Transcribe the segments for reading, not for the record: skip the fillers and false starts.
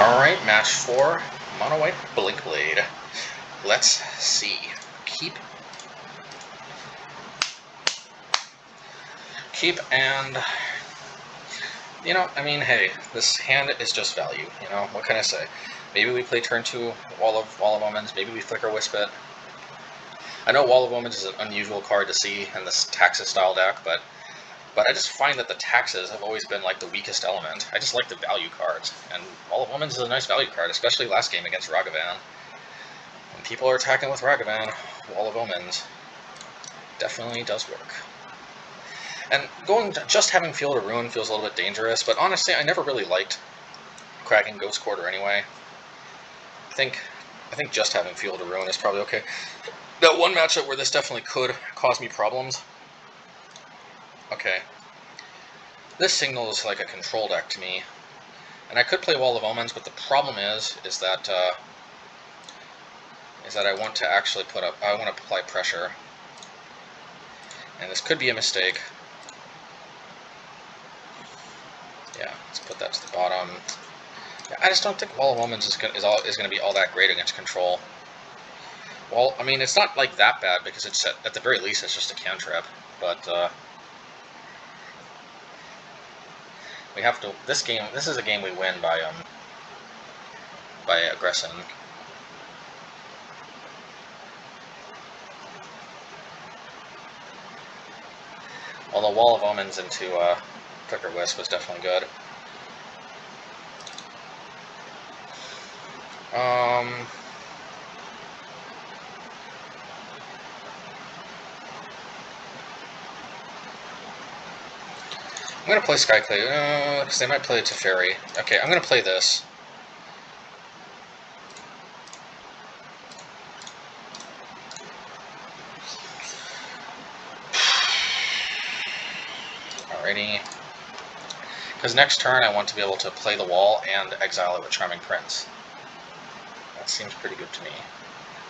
Alright, match 4, Mono White Blink Blade. Let's see. Keep and... You know, I mean, hey, this hand is just value, you know, what can I say? Maybe we play turn 2 Wall of Omens, maybe we Flickerwhisp it. I know Wall of Omens is an unusual card to see in this Taxes style deck, but I just find that the Taxes have always been like the weakest element. I just like the value cards, and Wall of Omens is a nice value card, especially last game against Ragavan. When people are attacking with Ragavan, Wall of Omens definitely does work. And just having Field of Ruin feels a little bit dangerous, but honestly, I never really liked Kraken Ghost Quarter anyway. I think just having Field of Ruin is probably okay. That one matchup where this definitely could cause me problems. Okay. This signals like a control deck to me. And I could play Wall of Omens, but the problem is that I want to actually I want to apply pressure. And this could be a mistake. Yeah, let's put that to the bottom. Yeah, I just don't think Wall of Omens is going to be all that great against control. Well, I mean, it's not like that bad because it's at the very least it's just a cantrip. But we have to. This is a game we win by aggressing. Although Wall of Omens into Flickerwhisp was definitely good. I'm going to play Skyclave, because they might play Teferi. Okay, I'm going to play this. Alrighty. Because next turn I want to be able to play the wall and exile it with Charming Prince. That seems pretty good to me.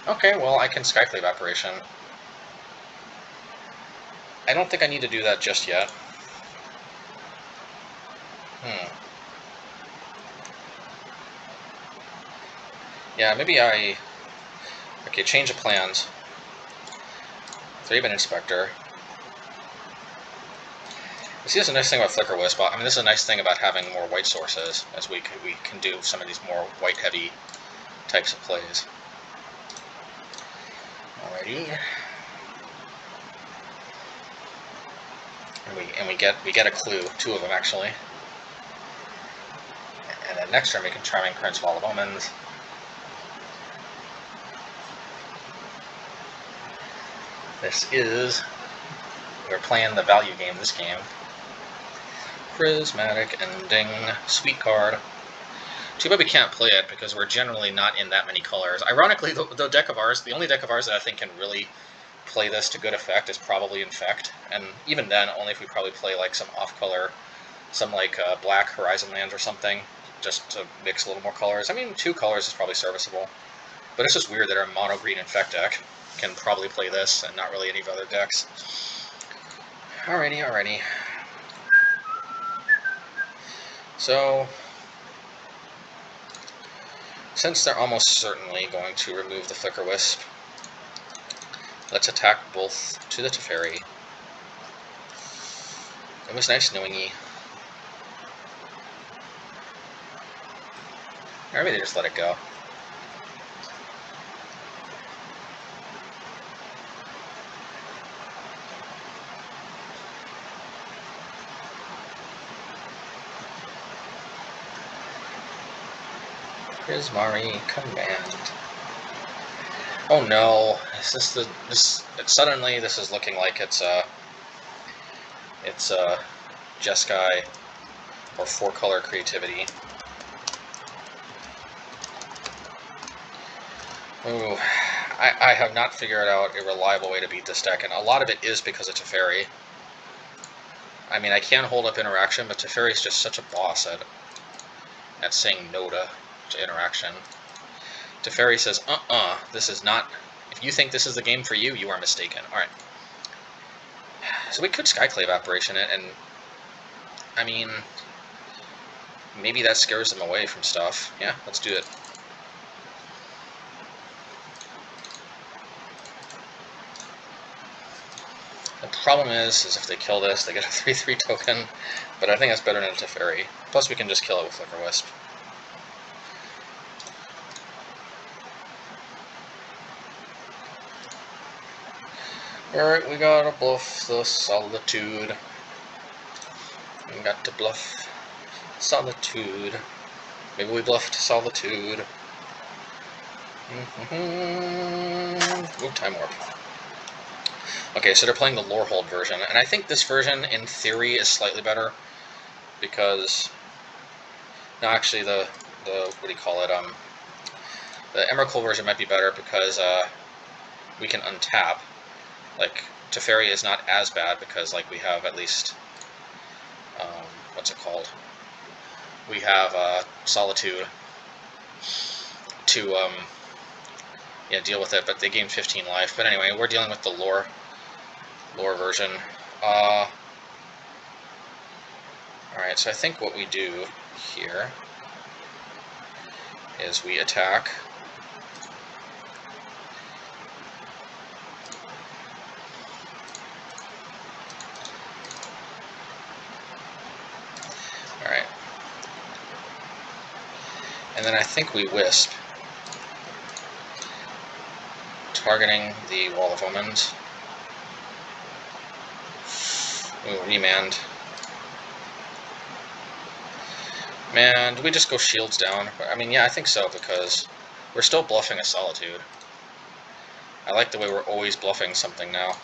Okay, well, I can Skyclave Apparition. I don't think I need to do that just yet. Yeah, maybe okay, change of plans. Thraben Inspector. See, this is a nice thing about Flickerwhisp. I mean, this is a nice thing about having more white sources, as we can do some of these more white-heavy types of plays. Alrighty. And we get a clue, 2 of them actually. And then next turn we can Charming Prince, Wall of Omens. We're playing the value game this game. Prismatic Ending, sweet card. Too bad we can't play it because we're generally not in that many colors. Ironically, the only deck of ours that I think can really play this to good effect is probably Infect, and even then, only if we probably play like some off-color, some like black Horizon Lands or something, just to mix a little more colors. I mean, 2 colors is probably serviceable, but it's just weird that our mono-green Infect deck can probably play this and not really any of other decks. Alrighty. So, since they're almost certainly going to remove the Flickerwhisp, let's attack both to the Teferi. It was nice knowing ye. Or maybe they just let it go. Prismari Command. Oh no! Suddenly this is looking like it's Jeskai or 4-color creativity. Ooh, I have not figured out a reliable way to beat this deck, and a lot of it is because of Teferi. I mean, I can hold up interaction, but Teferi is just such a boss at saying no to interaction. Teferi says, this is not... If you think this is the game for you, you are mistaken. Alright. So we could Skyclave Apparition it, and... I mean... maybe that scares them away from stuff. Yeah, let's do it. The problem is if they kill this, they get a 3/3 token, but I think that's better than a Teferi. Plus we can just kill it with Flickerwhisp. Alright, we gotta bluff the Solitude. We got to bluff Solitude. Maybe we bluffed Solitude. Ooh, Time Warp. Okay, so they're playing the Lorehold version, and I think this version, in theory, is slightly better, because... No, actually, the what do you call it, the Emrakul version might be better, because, we can untap. Like, Teferi is not as bad, because, like, we have at least, what's it called? We have, Solitude to, yeah, deal with it, but they gain 15 life. But anyway, we're dealing with the lore version. Alright, so I think what we do here is we attack. Alright. And then I think we Wisp, targeting the Wall of Omens. Ooh, Remand. Man, do we just go shields down? I mean, yeah, I think so, because we're still bluffing a Solitude. I like the way we're always bluffing something now.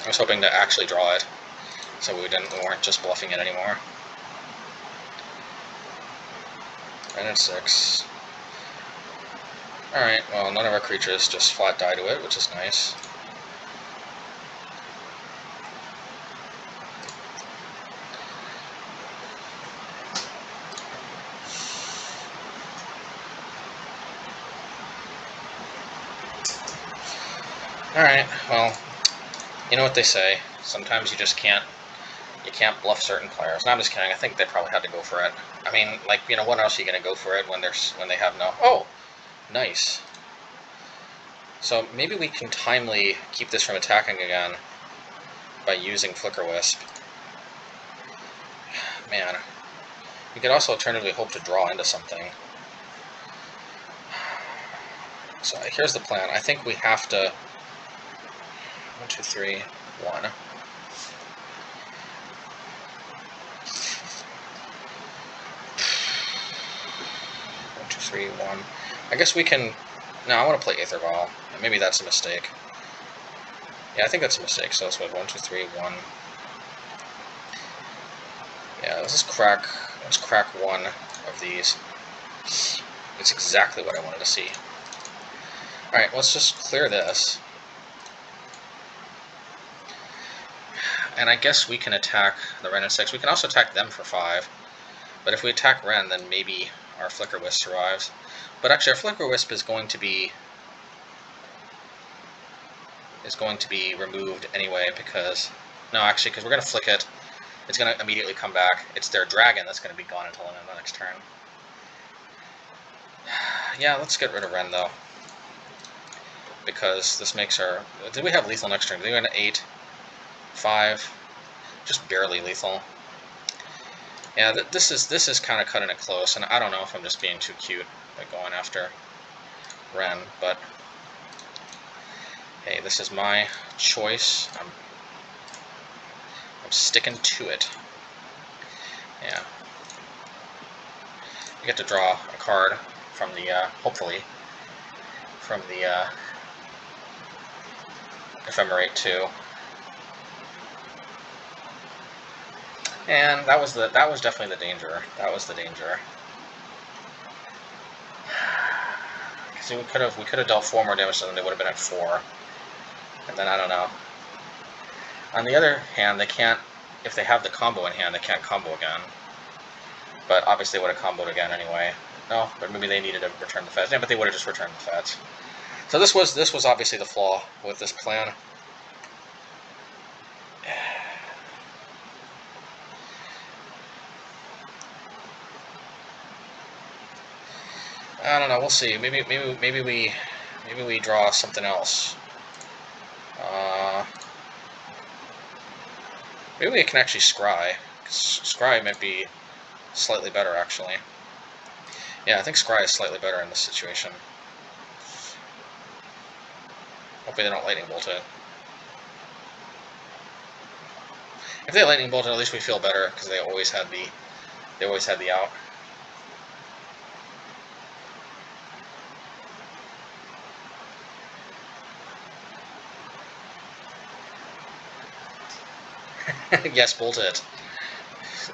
I was hoping to actually draw it, so we weren't just bluffing it anymore. And it's 6. Alright, well, none of our creatures just flat die to it, which is nice. Alright, well, you know what they say. Sometimes you just can't bluff certain players. No, I'm just kidding. I think they probably had to go for it. I mean, like, you know, when else are you going to go for it when they have no... Oh! Nice. So maybe we can timely keep this from attacking again by using Flickerwhisp. Man. We could also alternatively hope to draw into something. So here's the plan. I think we have to... 1, 2, 3, 1. 1, 2, 3, 1. I guess we can... No, I want to play Aether Vial. Maybe that's a mistake. Yeah, I think that's a mistake. So let's wait. 1, 2, 3, 1. Yeah, let's crack 1 of these. It's exactly what I wanted to see. Alright, let's just clear this. And I guess we can attack the Wrenn and 6. We can also attack them for 5. But if we attack Wrenn, then maybe our Flickerwisp survives. But actually, our Flickerwisp is going to be removed anyway, because... No, actually, because we're going to flick it. It's going to immediately come back. It's their dragon that's going to be gone until the next turn. Yeah, let's get rid of Wrenn, though. Because this makes our... Did we have lethal next turn? Did we have an 8? 5? Just barely lethal. Yeah, this is kind of cutting it close, and I don't know if I'm just being too cute by going after Wrenn, but hey, this is my choice. I'm sticking to it. Yeah. You get to draw a card from the, hopefully, from the Ephemerate too. And that was definitely the danger. That was the danger. Because we could have dealt 4 more damage to them. They would have been at 4. And then I don't know. On the other hand, they can't. If they have the combo in hand, they can't combo again. But obviously, they would have comboed again anyway. No, but maybe they needed to return the fetch. Yeah, but they would have just returned the fetch. So this was obviously the flaw with this plan. I don't know. We'll see. Maybe we draw something else. Maybe we can actually scry. Scry might be slightly better, actually. Yeah, I think scry is slightly better in this situation. Hopefully they don't lightning bolt it. If they lightning bolt it, at least we feel better because they always had the out. Yes, bolt it.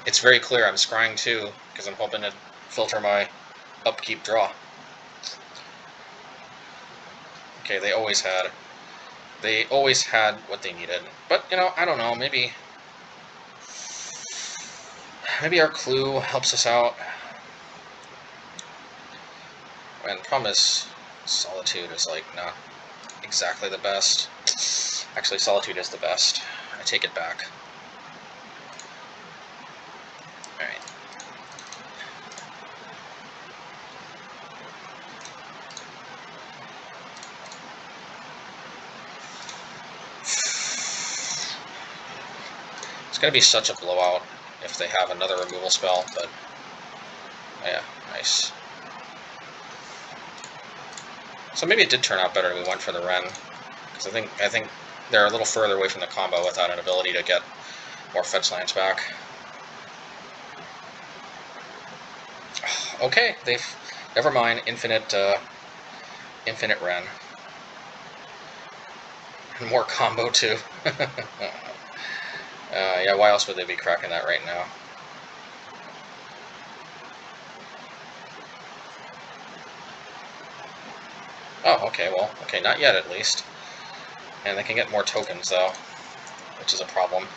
It's very clear I'm scrying too because I'm hoping to filter my upkeep draw. Okay, they always had what they needed. But, you know, I don't know, maybe our clue helps us out. And the problem is Solitude is like not exactly the best. Actually, Solitude is the best. I take it back. Alright. It's going to be such a blowout if they have another removal spell, but yeah, nice. So maybe it did turn out better we went for the Wren, because I think they're a little further away from the combo without an ability to get more fetch lands back. Okay, never mind, infinite Wren. And more combo too. Yeah, why else would they be cracking that right now? Oh, okay, well, okay, not yet at least. And they can get more tokens though, which is a problem.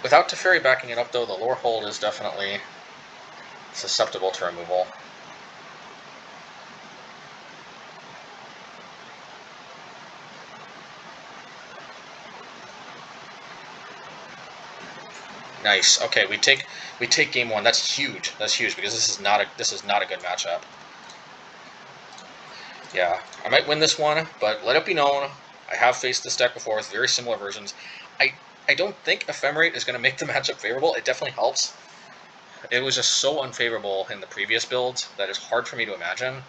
Without Teferi backing it up though, the Lore Hold is definitely susceptible to removal. Nice. Okay, we take game one. That's huge. That's huge because this is not a good matchup. Yeah, I might win this one, but let it be known, I have faced this deck before with very similar versions. I don't think Ephemerate is going to make the matchup favorable. It definitely helps. It was just so unfavorable in the previous builds that it's hard for me to imagine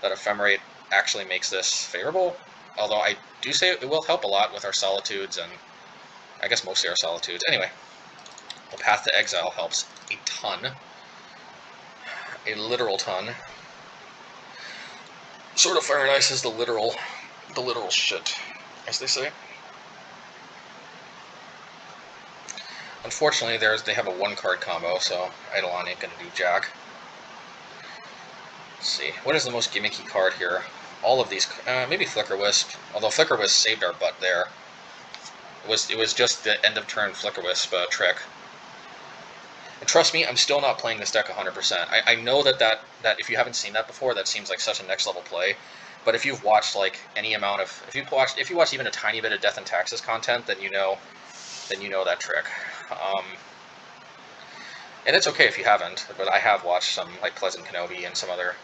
that Ephemerate actually makes this favorable. Although I do say it will help a lot with our Solitudes and I guess mostly our Solitudes. Anyway. The Path to Exile helps a ton. A literal ton. Sword of Fire and Ice is the literal shit, as they say. Unfortunately, they have a one-card combo, so Eidolon ain't gonna do jack. Let's see, what is the most gimmicky card here? All of these, maybe Flickerwhisp. Although Flickerwhisp saved our butt there. It was just the end of turn Flickerwhisp trick. And trust me, I'm still not playing this deck 100%. I know that if you haven't seen that before, that seems like such a next level play. But if you've watched like any amount of, if you watch even a tiny bit of Death and Taxes content, then you know that trick. And it's okay if you haven't, but I have watched some like Pleasant Kenobi and some other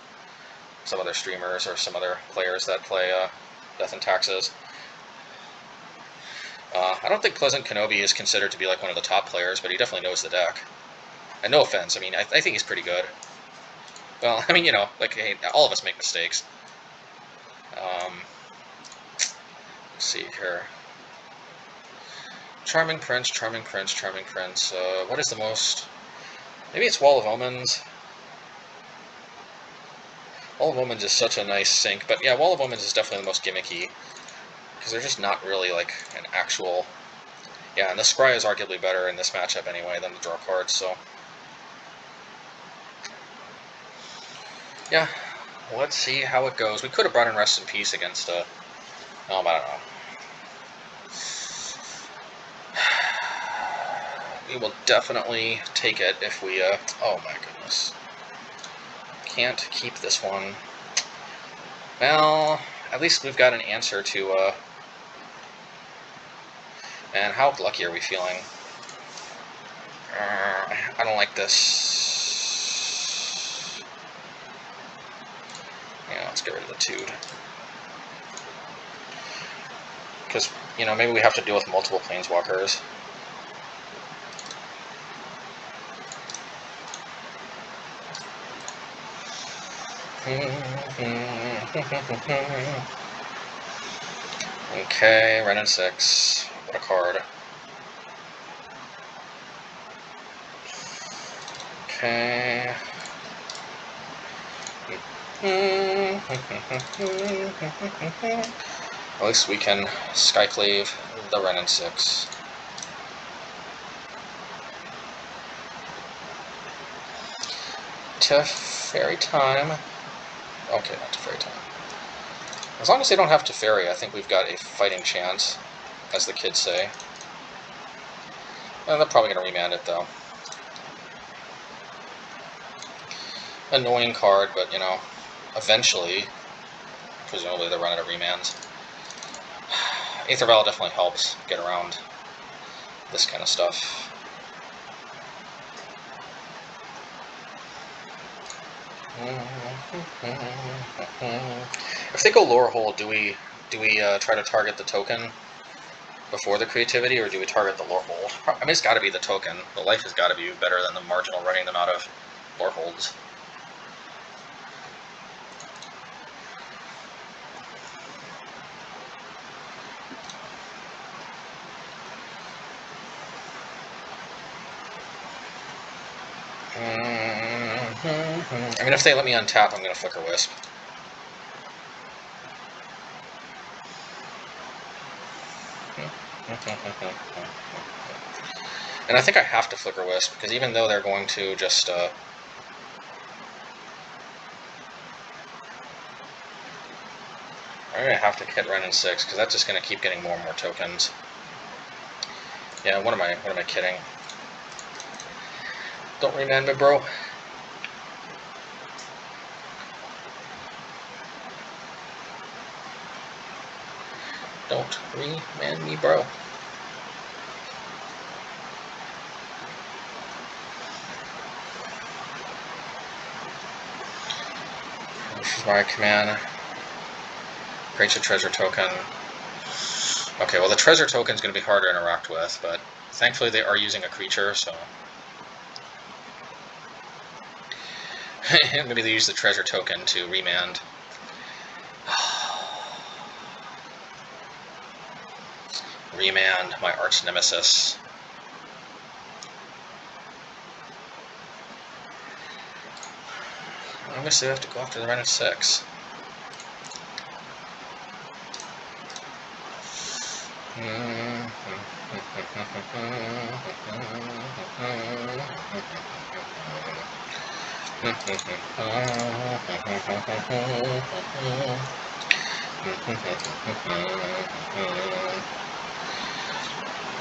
streamers or some other players that play Death and Taxes. I don't think Pleasant Kenobi is considered to be like one of the top players, but he definitely knows the deck. And no offense, I mean, I think he's pretty good. Well, I mean, you know, like, hey, all of us make mistakes. Let's see here. Charming Prince. What is the most... Maybe it's Wall of Omens. Wall of Omens is such a nice sync, but yeah, Wall of Omens is definitely the most gimmicky. Because they're just not really, like, an actual... Yeah, and the Scry is arguably better in this matchup anyway than the draw cards, so... Yeah, let's see how it goes. We could have brought in Rest in Peace against I don't know. We will definitely take it if we, oh my goodness. Can't keep this one. Well, at least we've got an answer to, man, how lucky are we feeling? I don't like this. Yeah, let's get rid of the Tude. Because, you know, maybe we have to deal with multiple planeswalkers. Okay, Ren and 6. What a card. Okay. At least we can Skyclave the Ren and 6. Teferi time. Okay, not Teferi time. As long as they don't have Teferi, I think we've got a fighting chance, as the kids say. Well, they're probably going to remand it, though. Annoying card, but, you know, eventually, presumably they'll run out of remands. Aether Vial definitely helps get around this kind of stuff. If they go Lore Hold, do we try to target the token before the creativity, or do we target the Lore Hold? I mean, it's got to be the token. The life has got to be better than the marginal running them out of Lore Holds. I mean, if they let me untap, I'm going to Flickerwhisp. And I think I have to Flickerwhisp, because even though they're going to just... I'm going to have to hit Ren and 6, because that's just going to keep getting more and more tokens. Yeah, what am I kidding? Don't remand me, bro. Don't remand me, bro. This is my command. Create a treasure token. Okay, well the treasure token is going to be hard to interact with, but thankfully they are using a creature, so... Maybe they use the treasure token to remand. Remand, my arch nemesis. I guess they have to go after the Ren and 6.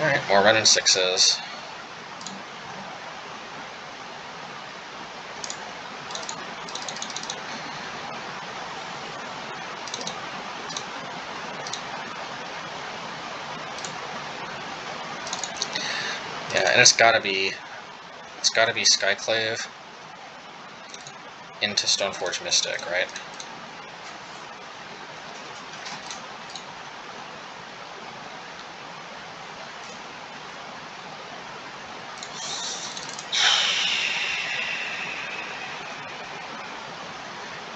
Alright, more Ren and 6s. Yeah, and it's gotta be Skyclave into Stoneforge Mystic, right?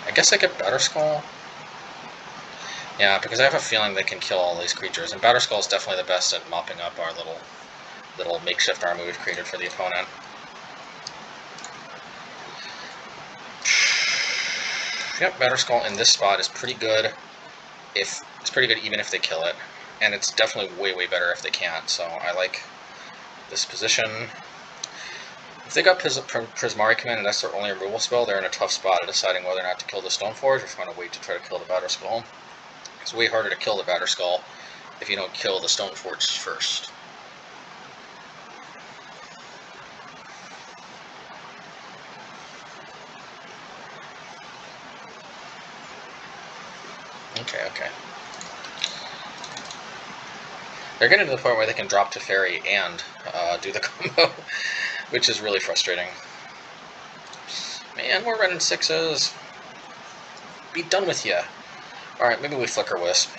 I guess I get Batterskull. Yeah, because I have a feeling they can kill all these creatures, and Batterskull is definitely the best at mopping up our little makeshift army we've created for the opponent. Yep, Batterskull in this spot is pretty good. It's pretty good even if they kill it, and it's definitely way better if they can't. So I like this position. If they got Prismari Command and that's their only removal spell, they're in a tough spot of deciding whether or not to kill the Stoneforge or find a way to try to kill the Batterskull. It's way harder to kill the Batterskull if you don't kill the Stoneforge first. Okay, okay. They're getting to the point where they can drop Teferi and do the combo, which is really frustrating. Man, we're running 6s. Be done with ya. Alright, maybe we Flickerwhisp.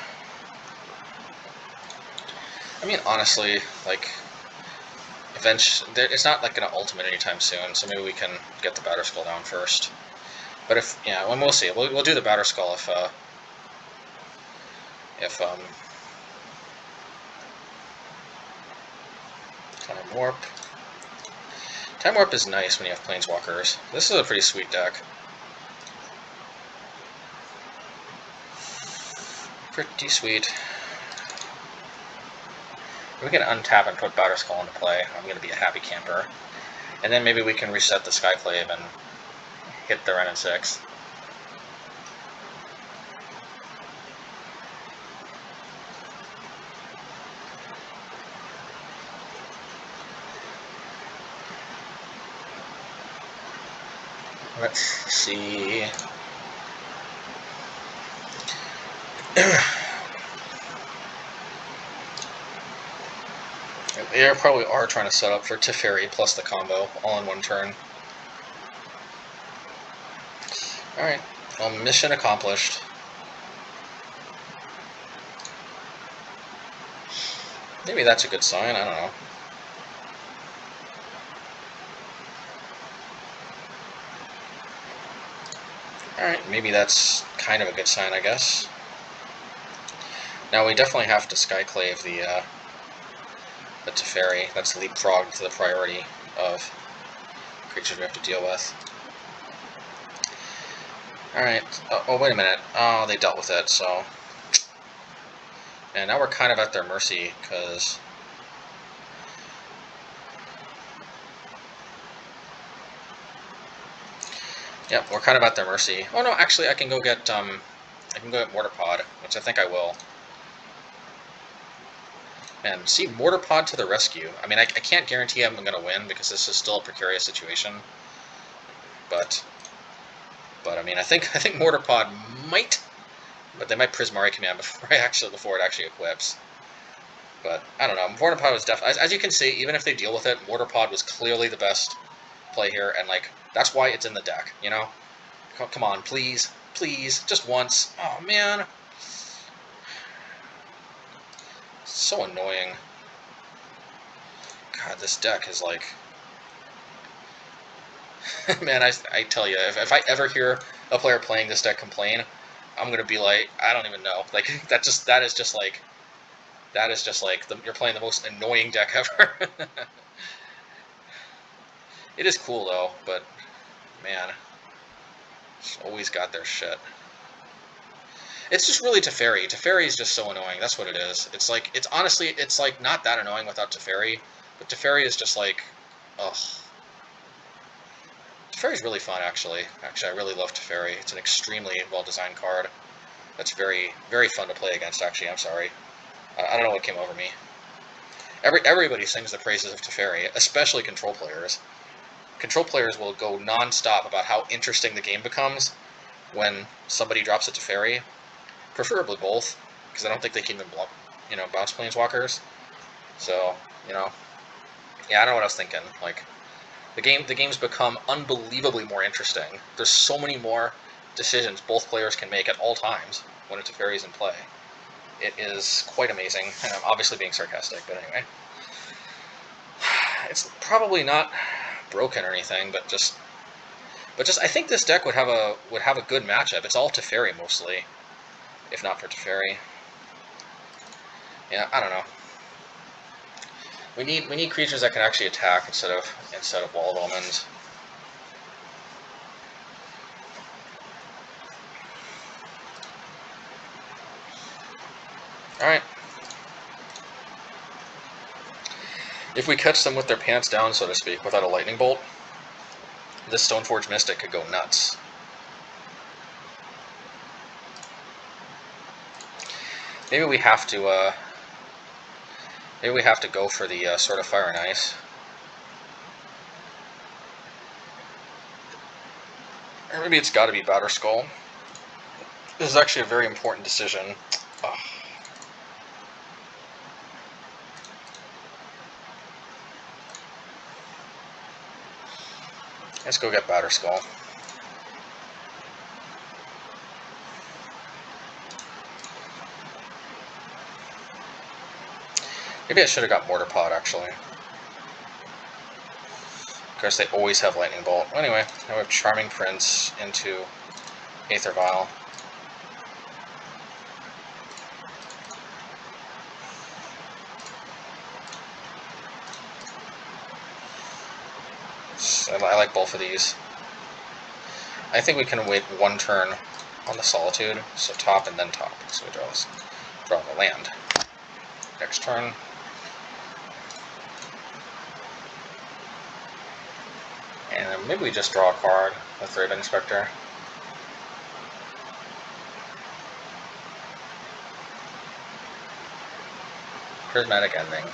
I mean, honestly, like, it's not like going to ultimate anytime soon, so maybe we can get the Batterskull down first. But if, yeah, well, we'll see. We'll do the Batterskull if Time Warp. Time Warp is nice when you have Planeswalkers. This is a pretty sweet deck. Pretty sweet. We can untap and put Batterskull into play. I'm going to be a happy camper. And then maybe we can reset the Skyclave and hit the Renin 6. Let's see. They probably are trying to set up for Teferi plus the combo all in one turn. Alright, well, mission accomplished. Maybe that's a good sign, I don't know. Alright, maybe that's kind of a good sign, I guess. Now we definitely have to Skyclave the Teferi. That's leapfrog to the priority of creatures we have to deal with. Alright, oh wait a minute. Oh, they dealt with it, so... And now we're kind of at their mercy, because... Yep, we're kind of at their mercy. Oh no, actually I can go get Mortarpod, which I think I will. And see, Mortarpod to the rescue. I mean, I can't guarantee I'm going to win, because this is still a precarious situation. But I mean, I think Mortarpod might, but they might Prismari Command before it actually equips. But I don't know. Mortarpod was definitely, as you can see, even if they deal with it, Mortarpod was clearly the best play here, and like that's why it's in the deck. You know, come on, please, just once. Oh man, so annoying. God, this deck is like. Man, I tell you, if I ever hear a player playing this deck complain, I'm gonna be like, I don't even know. Like that is just like you're playing the most annoying deck ever. It is cool though, but man, it's always got their shit. It's just really Teferi. Teferi is just so annoying. That's what it is. It's like honestly like not that annoying without Teferi, but Teferi is just like, ugh. Teferi's really fun, actually. Actually, I really love Teferi. It's an extremely well-designed card. That's very, very fun to play against, actually. I'm sorry. I don't know what came over me. Everybody sings the praises of Teferi, especially control players. Control players will go non-stop about how interesting the game becomes when somebody drops a Teferi. Preferably both, because I don't think they can even block, bounce Planeswalkers. So, yeah, I don't know what I was thinking. Like, the game's become unbelievably more interesting. There's so many more decisions both players can make at all times when a Teferi is in play. It is quite amazing, and I'm obviously being sarcastic, but anyway. It's probably not broken or anything, but just I think this deck would have a good matchup. It's all Teferi mostly, if not for Teferi. Yeah, I don't know. We need creatures that can actually attack instead of Wall of Omens. Alright. If we catch them with their pants down, so to speak, without a lightning bolt, this Stoneforge Mystic could go nuts. Maybe we have to go for the Sword of Fire and Ice. Or maybe it's got to be Batterskull. This is actually a very important decision. Oh. Let's go get Batterskull. Maybe I should have got Mortarpod, actually. Of course, they always have Lightning Bolt. Anyway, now we have Charming Prince into Aether Vial. I like both of these. I think we can wait one turn on the Solitude, so top and then top. So we draw the land. Next turn. And then maybe we just draw a card with Thraben Inspector. Prismatic Ending.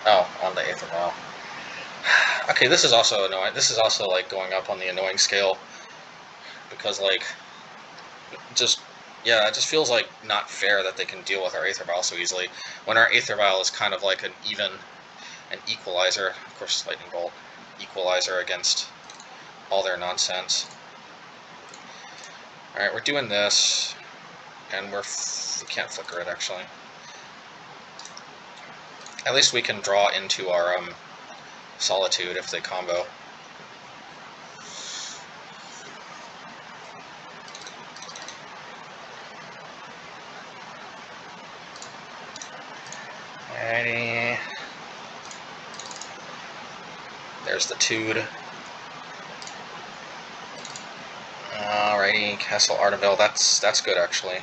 Oh, on the Aether Vial. Okay, this is also annoying. This is also like going up on the annoying scale. Because like, yeah, it just feels like not fair that they can deal with our Aether Vial so easily. When our Aether Vial is kind of like an equalizer, of course Lightning Bolt, equalizer against all their nonsense. Alright, we're doing this, and we can't flicker it actually. At least we can draw into our Solitude if they combo. Alrighty. There's the Tude. Alrighty, Castle Ardenvale. That's good actually.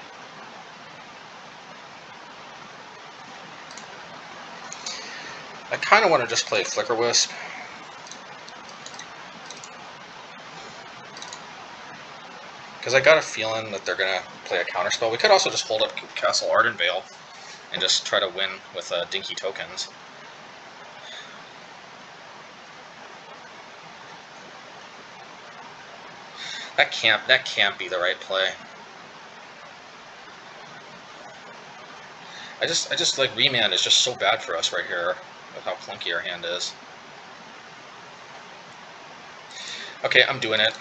I kind of want to just play Flickerwhisp. Because I got a feeling that they're going to play a counterspell. We could also just hold up Castle Ardenvale and just try to win with dinky tokens. That can't be the right play. I just like Remand is just so bad for us right here with how clunky our hand is. Okay, I'm doing it.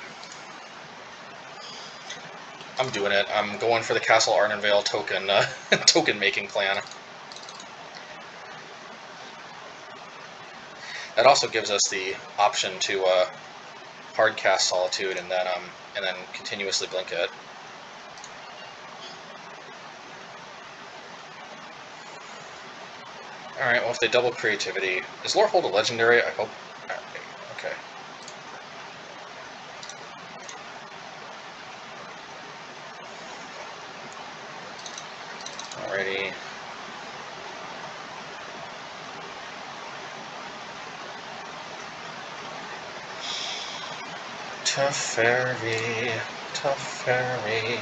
I'm going for the Castle Ardenvale token token making plan. That also gives us the option to hard cast Solitude and then continuously blink it. Alright, well if they double creativity... Is Lorehold a legendary? I hope... Okay. Alrighty. Teferi, Teferi,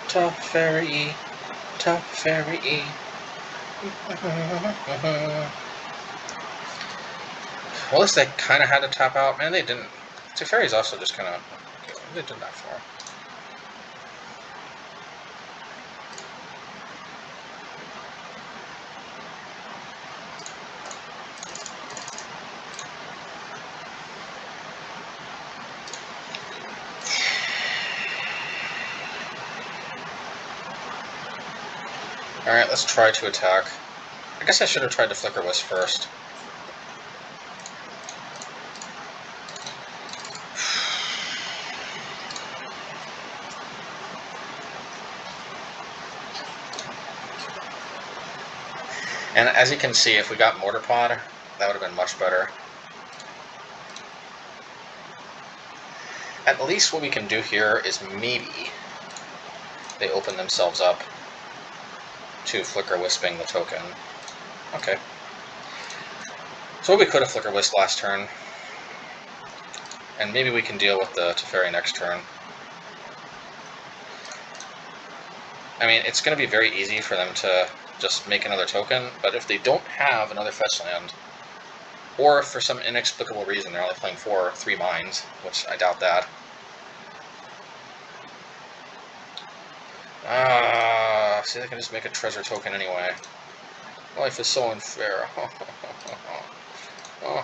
Teferi, Teferi. Well, at least they kind of had to tap out. Man, they didn't. Teferi's also just kind of... Okay, they did that for. Alright, let's try to attack. I guess I should have tried to Flickerwhisp first. And as you can see, if we got Mortarpod, that would have been much better. At least what we can do here is maybe they open themselves up to Flickerwisping the token. Okay. So we could have Flickerwisp last turn. And maybe we can deal with the Teferi next turn. I mean, it's going to be very easy for them to just make another token, but if they don't have another fetch land, or if for some inexplicable reason they're only playing 4 or 3 mines, which I doubt that. See, they can just make a treasure token anyway. Life is so unfair. I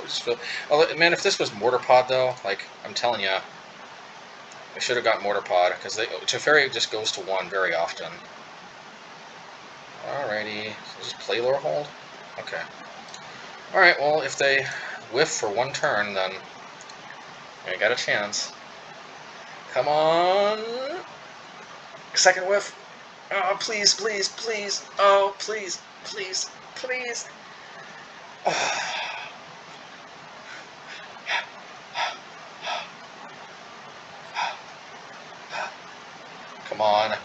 just feel... Oh, man, if this was Mortarpod, though, like, I'm telling you, I should have got Mortarpod, because Teferi just goes to 1 very often. Alrighty, so just play Lore Hold? Okay. Alright, well, if they whiff for 1 turn, then I got a chance. Come on! Second whiff! Oh, please, please, please! Oh, please, please, please! Oh. Come on.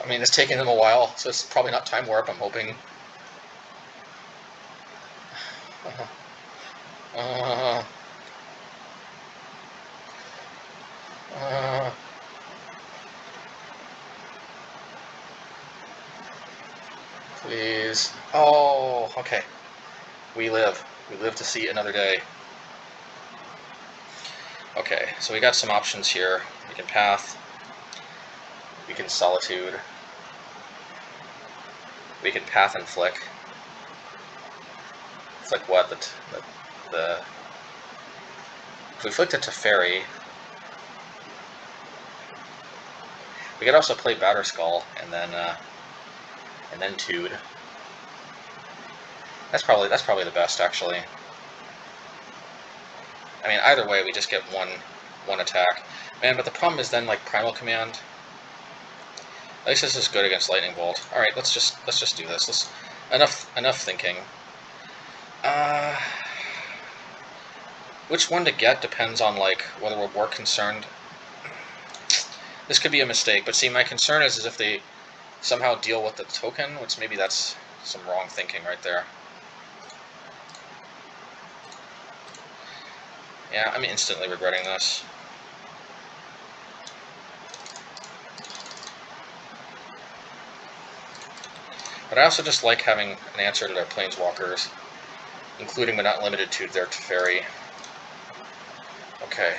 I mean, it's taking them a while, so it's probably not Time Warp, I'm hoping. Please. Oh, okay. We live. We live to see another day. Okay, so we got some options here. We can Path. We can Solitude. We can Path and Flick. Flick what? The if we flicked it to Teferi, we could also play Batterskull and then Tude. That's probably the best, actually. I mean, either way, we just get one attack. Man, but the problem is then, like, Primal Command. At least this is good against Lightning Bolt. All right, let's just do this. Enough thinking. Which one to get depends on, like, whether we're more concerned. This could be a mistake, but see, my concern is if they somehow deal with the token, which maybe that's some wrong thinking right there. Yeah, I'm instantly regretting this. But I also just like having an answer to their Planeswalkers, including but not limited to their Teferi. Okay.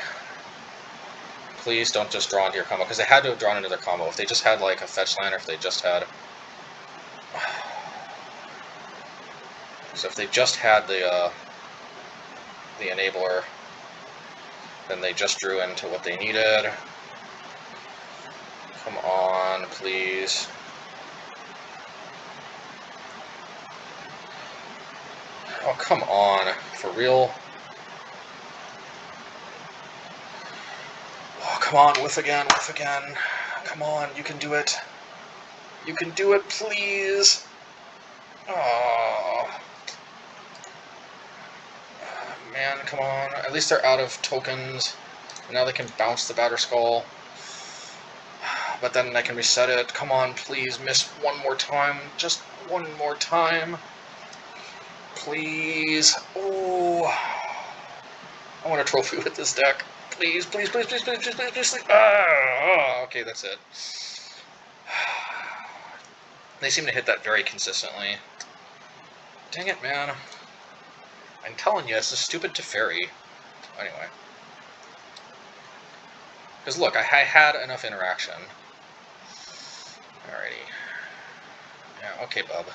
Please don't just draw into your combo, because they had to have drawn into their combo. If they just had, like, a fetch line, or if they just had... So if they just had the enabler, then they just drew into what they needed. Come on, please. Oh, come on. For real? Oh, come on, whiff again, whiff again. Come on, you can do it. You can do it, please. Oh. Man, come on. At least they're out of tokens. Now they can bounce the Batterskull. But then I can reset it. Come on, please, miss one more time. Just one more time. Please. Oh. I want a trophy with this deck. Please, please, please, please, please, please, please, please, please. Oh, okay, that's it. They seem to hit that very consistently. Dang it, man. I'm telling you, it's a stupid Teferi. Anyway. Because look, I had enough interaction. Alrighty. Yeah, okay, bub.